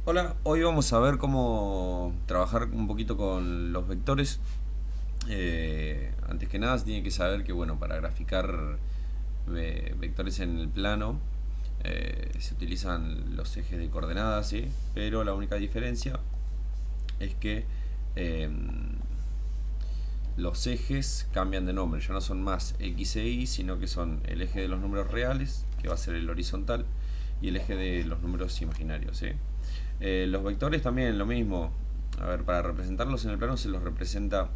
Hola, hoy vamos a ver cómo trabajar un poquito con los vectores. Antes que nada se tiene que saber que bueno, para graficar vectores en el plano se utilizan los ejes de coordenadas, ¿sí? Pero la única diferencia es que eh, los ejes cambian de nombre, ya no son más X e Y, sino que son el eje de los números reales, que va a ser el horizontal, y el eje de los números imaginarios, ¿sí? Los vectores también lo mismo. A ver, para representarlos en el plano se los representa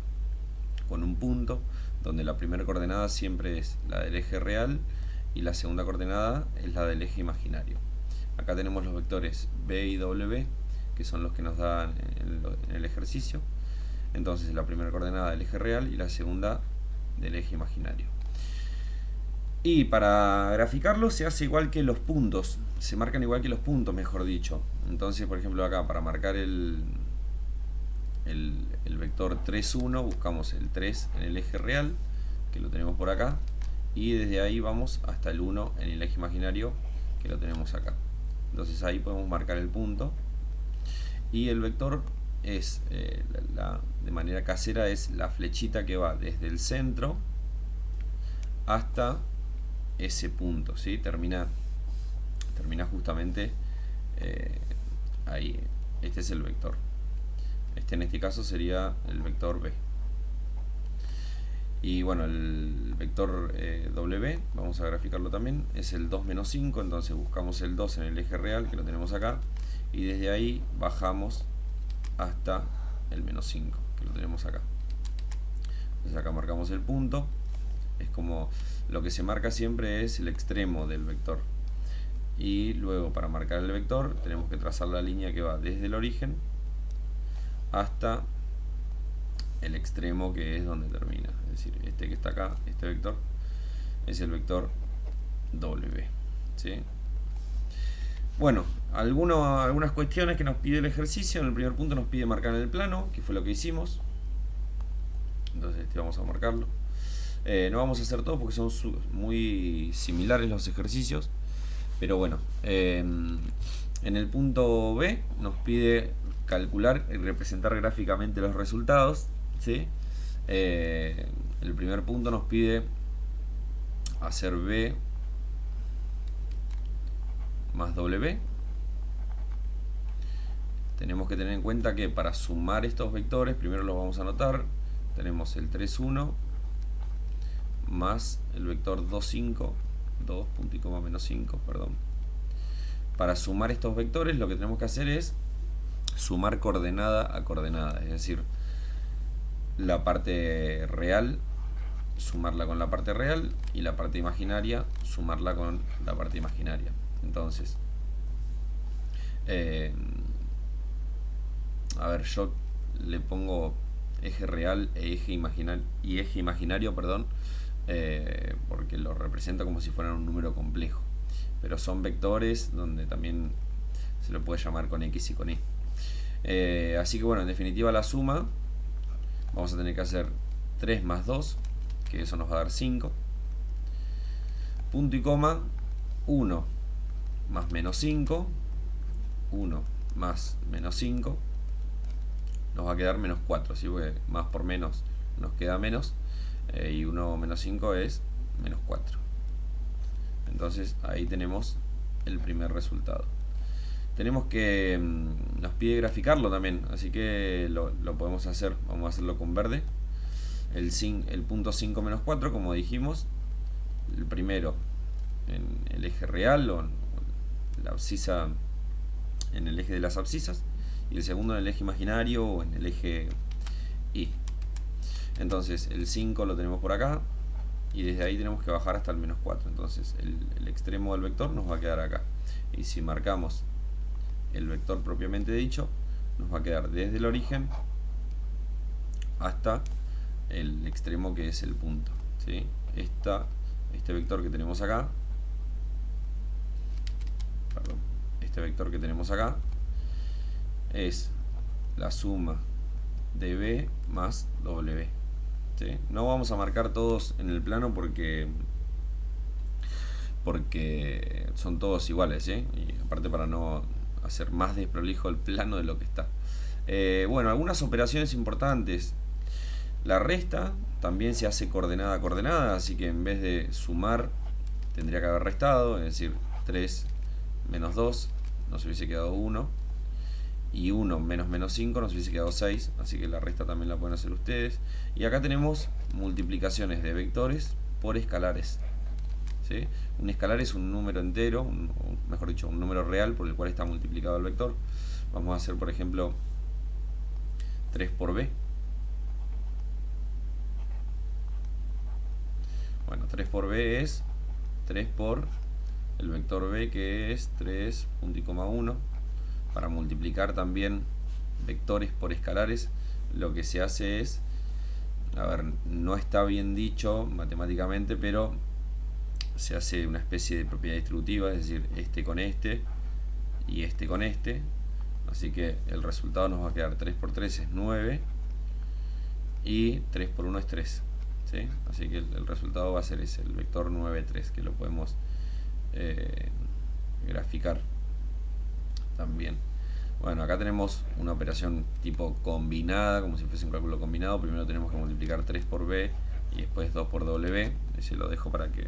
con un punto, donde la primera coordenada siempre es la del eje real y la segunda coordenada es la del eje imaginario. Acá tenemos los vectores B y W, que son los que nos dan en el ejercicio. Entonces la primera coordenada del eje real y la segunda del eje imaginario. Y para graficarlo se hace igual que los puntos, se marcan igual que los puntos, mejor dicho. Entonces, por ejemplo, acá para marcar el vector 3, 1, buscamos el 3 en el eje real, que lo tenemos por acá, y desde ahí vamos hasta el 1 en el eje imaginario, que lo tenemos acá. Entonces ahí podemos marcar el punto. Y el vector es, de manera casera, es la flechita que va desde el centro hasta ese punto, ¿sí? Termina justamente eh, ahí. Este es el vector. En este caso sería el vector B. Y bueno, el vector W, vamos a graficarlo también, es el 2 menos 5, entonces buscamos el 2 en el eje real, que lo tenemos acá, y desde ahí bajamos hasta el menos 5, que lo tenemos acá. Entonces acá marcamos el punto, es como lo que se marca siempre es el extremo del vector. Y luego para marcar el vector tenemos que trazar la línea que va desde el origen hasta el extremo, que es donde termina. Es decir, este que está acá, este vector, es el vector W. ¿Sí? Bueno, algunas cuestiones que nos pide el ejercicio. En el primer punto nos pide marcar en el plano, que fue lo que hicimos. Entonces vamos a marcarlo. No vamos a hacer todo porque son muy similares los ejercicios. Pero bueno, en el punto B nos pide calcular y representar gráficamente los resultados, ¿sí? El primer punto nos pide hacer B más W. Tenemos que tener en cuenta que para sumar estos vectores, primero los vamos a anotar. Tenemos el 3, 1 más el vector 2, 5, 2, punto y coma menos 5, perdón. Para sumar estos vectores lo que tenemos que hacer es sumar coordenada a coordenada, es decir, la parte real sumarla con la parte real y la parte imaginaria sumarla con la parte imaginaria. Entonces, eh, a ver, yo le pongo eje real y eje imaginario, perdón, porque lo represento como si fueran un número complejo. Pero son vectores donde también se lo puede llamar con X y con Y. Así que bueno, en definitiva la suma vamos a tener que hacer 3 más 2, que eso nos va a dar 5. Punto y coma, 1 más menos 5, 1 más menos 5, nos va a quedar menos 4, ¿sí? Porque más por menos nos queda menos, y 1 menos 5 es menos 4. Entonces ahí tenemos el primer resultado. Tenemos que, nos pide graficarlo también, así que lo podemos hacer. Vamos a hacerlo con verde. El punto 5 menos 4, como dijimos, el primero en el eje real o en la abscisa, en el eje de las abscisas, y el segundo en el eje imaginario o en el eje Y. Entonces el 5 lo tenemos por acá y desde ahí tenemos que bajar hasta el menos 4. Entonces el extremo del vector nos va a quedar acá. Y si marcamos el vector propiamente dicho, nos va a quedar desde el origen hasta el extremo, que es el punto, ¿sí? Este vector que tenemos acá, perdón, este vector que tenemos acá es la suma de B más W. ¿Sí? No vamos a marcar todos en el plano porque son todos iguales, ¿sí? Y aparte para no hacer más desprolijo el plano de lo que está. Bueno, algunas operaciones importantes. La resta también se hace coordenada a coordenada, así que en vez de sumar tendría que haber restado, es decir, 3 menos 2 nos hubiese quedado 1, y 1 menos menos 5 nos hubiese quedado 6, así que la resta también la pueden hacer ustedes. Y acá tenemos multiplicaciones de vectores por escalares, ¿sí? Un escalar es un número entero, mejor dicho, un número real por el cual está multiplicado el vector. Vamos a hacer, por ejemplo, 3 por b. Bueno, 3 por b es 3 por el vector b, que es 3, punto y coma 1. Para multiplicar también vectores por escalares, lo que se hace es, a ver, no está bien dicho matemáticamente, pero se hace una especie de propiedad distributiva, es decir, este con este y este con este. Así que el resultado nos va a quedar 3 por 3 es 9 y 3 por 1 es 3, ¿sí? Así que el resultado va a ser ese, el vector 9, 3, que lo podemos graficar también. Bueno, acá tenemos una operación tipo combinada, como si fuese un cálculo combinado. Primero tenemos que multiplicar 3 por b y después 2 por w. Ese lo dejo para que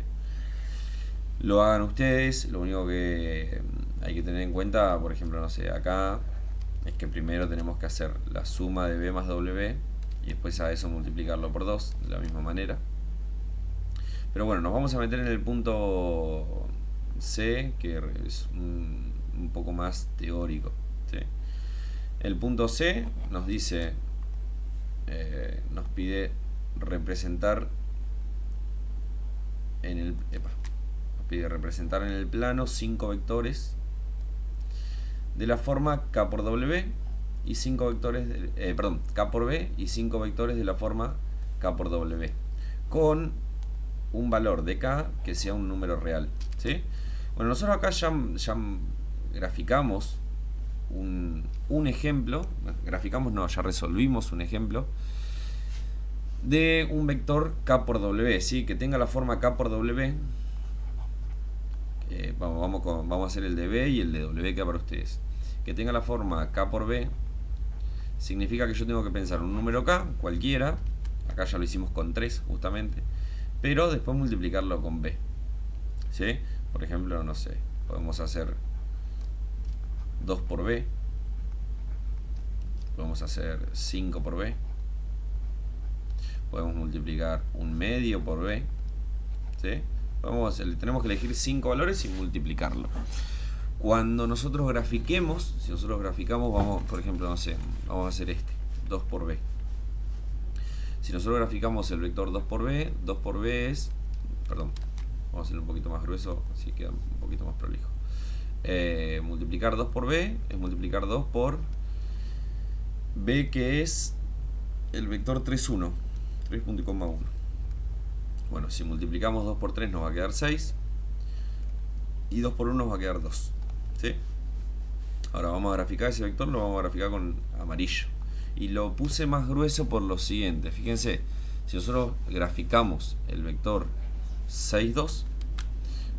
lo hagan ustedes. Lo único que hay que tener en cuenta, por ejemplo, no sé, acá es que primero tenemos que hacer la suma de b más w y después a eso multiplicarlo por 2 de la misma manera. Pero bueno, nos vamos a meter en el punto C, que es un poco más teórico, ¿sí? El punto C nos dice, nos pide representar en el plano 5 vectores de la forma k por w y 5 vectores k por b y 5 vectores de la forma k por w con un valor de k que sea un número real, ¿sí? Bueno, nosotros acá ya graficamos un ejemplo, ya resolvimos un ejemplo de un vector k por w, ¿sí? Que tenga la forma k por w. Vamos a hacer el de b y el de w que para ustedes. Que tenga la forma k por b significa que yo tengo que pensar un número k cualquiera, acá ya lo hicimos con 3 justamente, pero después multiplicarlo con b, ¿sí? Por ejemplo, no sé, podemos hacer 2 por b, podemos hacer 5 por b, podemos multiplicar un medio por b, ¿sí? Tenemos que elegir 5 valores y multiplicarlo. Cuando nosotros grafiquemos, si nosotros graficamos, por ejemplo, no sé, vamos a hacer 2 por b. Si nosotros graficamos el vector 2 por b es, perdón, vamos a hacerlo un poquito más grueso, así queda un poquito más prolijo. Multiplicar 2 por b es multiplicar 2 por b, que es el vector 3, 1, 3.1. Bueno, si multiplicamos 2 por 3 nos va a quedar 6 y 2 por 1 nos va a quedar 2, ¿sí? Ahora vamos a graficar ese vector, lo vamos a graficar con amarillo. Y lo puse más grueso por lo siguiente. Fíjense, si nosotros graficamos el vector 6, 2,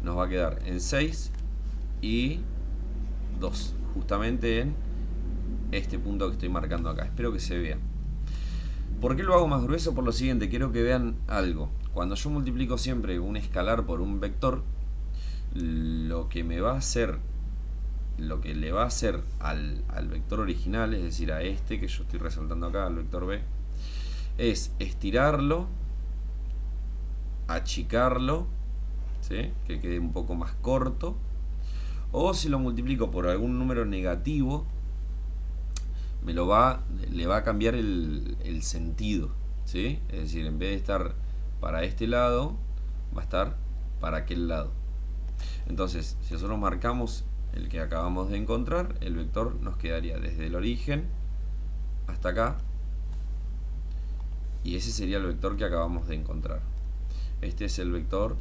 nos va a quedar en 6 y 2, justamente en este punto que estoy marcando acá. Espero que se vea. ¿Por qué lo hago más grueso? Por lo siguiente, quiero que vean algo. Cuando yo multiplico siempre un escalar por un vector, lo que le va a hacer al vector original, es decir, a este que yo estoy resaltando acá, al vector b, es estirarlo, achicarlo, ¿sí? Que quede un poco más corto, o si lo multiplico por algún número negativo, le va a cambiar el sentido, ¿sí? Es decir, en vez de estar para este lado, va a estar para aquel lado. Entonces, si nosotros marcamos el que acabamos de encontrar, el vector nos quedaría desde el origen hasta acá, y ese sería el vector que acabamos de encontrar. Este es el vector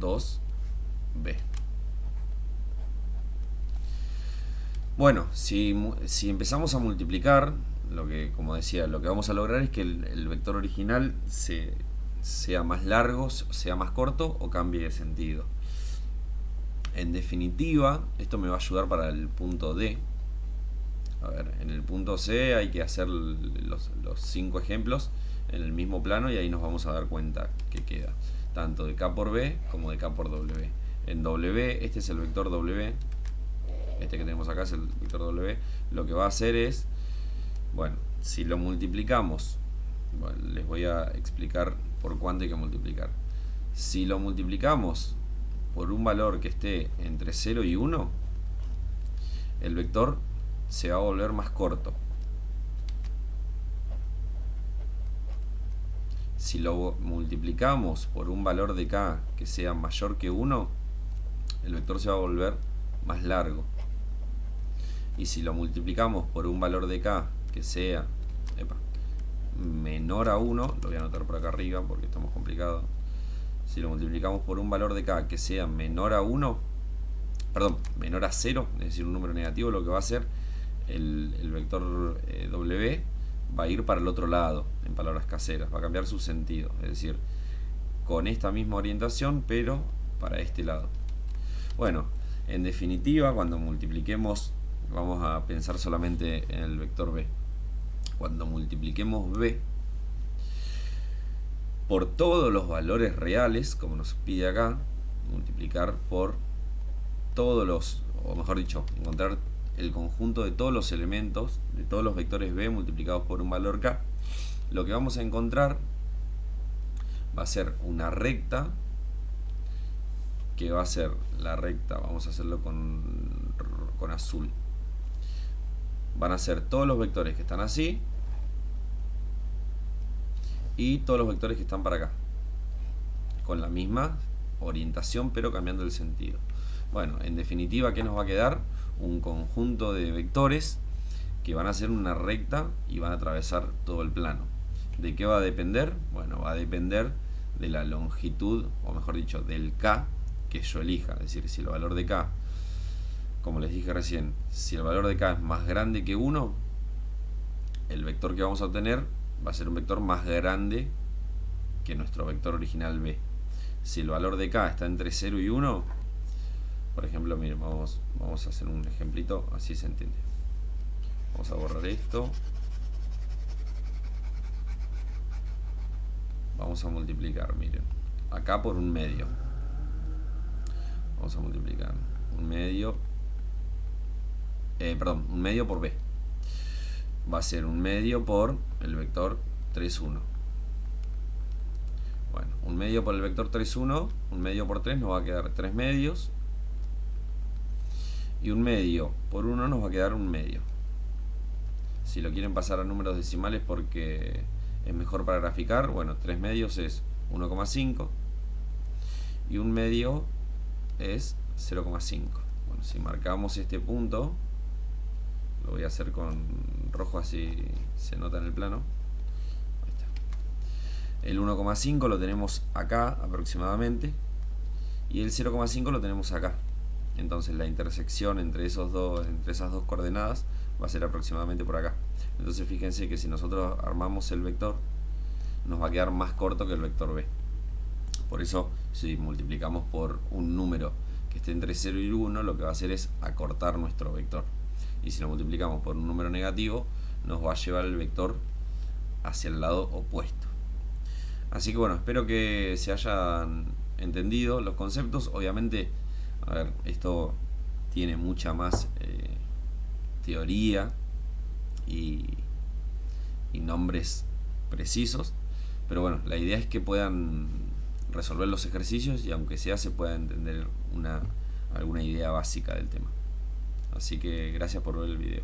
2b. Bueno, si empezamos a multiplicar, como decía, lo que vamos a lograr es que el vector original sea más largo, sea más corto o cambie de sentido. En definitiva, esto me va a ayudar para el punto D. A ver, en el punto C hay que hacer los 5 ejemplos en el mismo plano y ahí nos vamos a dar cuenta que queda tanto de K por B como de K por W. En W, este es el vector W, este que tenemos acá es el vector W. Lo que va a hacer es, bueno, si lo multiplicamos, bueno, les voy a explicar por cuánto hay que multiplicar. Si lo multiplicamos por un valor que esté entre 0 y 1, el vector se va a volver más corto. Si lo multiplicamos por un valor de K que sea mayor que 1, el vector se va a volver más largo. Y si lo multiplicamos por un valor de K que sea menor a 1, lo voy a anotar por acá arriba porque estamos complicados. Si lo multiplicamos por un valor de K que sea menor a 1, perdón, menor a 0, es decir, un número negativo, lo que va a hacer el vector W va a ir para el otro lado, en palabras caseras, va a cambiar su sentido, es decir, con esta misma orientación, pero para este lado. Bueno, en definitiva, cuando multipliquemos, vamos a pensar solamente en el vector B. Cuando multipliquemos B por todos los valores reales, como nos pide acá, multiplicar por todos los, o mejor dicho, encontrar el conjunto de todos los elementos, de todos los vectores B multiplicados por un valor K, lo que vamos a encontrar va a ser una recta, que va a ser la recta, vamos a hacerlo con azul. Van a ser todos los vectores que están así y todos los vectores que están para acá, con la misma orientación pero cambiando el sentido. Bueno, en definitiva, ¿qué nos va a quedar? Un conjunto de vectores que van a ser una recta y van a atravesar todo el plano. ¿De qué va a depender? Bueno, va a depender de la longitud, o mejor dicho, del K que yo elija. Es decir, si el valor de K, como les dije recién, si el valor de K es más grande que 1, el vector que vamos a obtener va a ser un vector más grande que nuestro vector original B. Si el valor de K está entre 0 y 1, por ejemplo, miren, vamos a hacer un ejemplito, así se entiende. Vamos a borrar esto. Vamos a multiplicar, miren, acá por un medio. Vamos a multiplicar un medio, un medio por B. Va a ser un medio por el vector 3, 1. Bueno, un medio por el vector 3, 1, un medio por 3 nos va a quedar 3 medios. Y un medio por 1 nos va a quedar un medio. Si lo quieren pasar a números decimales porque es mejor para graficar, bueno, 3 medios es 1,5 y un medio es 0,5. Bueno, si marcamos este punto, lo voy a hacer con rojo así se nota en el plano. Ahí está. El 1,5 lo tenemos acá aproximadamente y el 0,5 lo tenemos acá. Entonces la intersección entre esas dos coordenadas va a ser aproximadamente por acá. Entonces fíjense que si nosotros armamos el vector, nos va a quedar más corto que el vector B. Por eso, si multiplicamos por un número que esté entre 0 y 1, lo que va a hacer es acortar nuestro vector. Y si lo multiplicamos por un número negativo, nos va a llevar el vector hacia el lado opuesto. Así que bueno, espero que se hayan entendido los conceptos. Obviamente, a ver, esto tiene mucha más teoría y nombres precisos, pero bueno, la idea es que puedan resolver los ejercicios y aunque sea se pueda entender alguna idea básica del tema. Así que gracias por ver el video.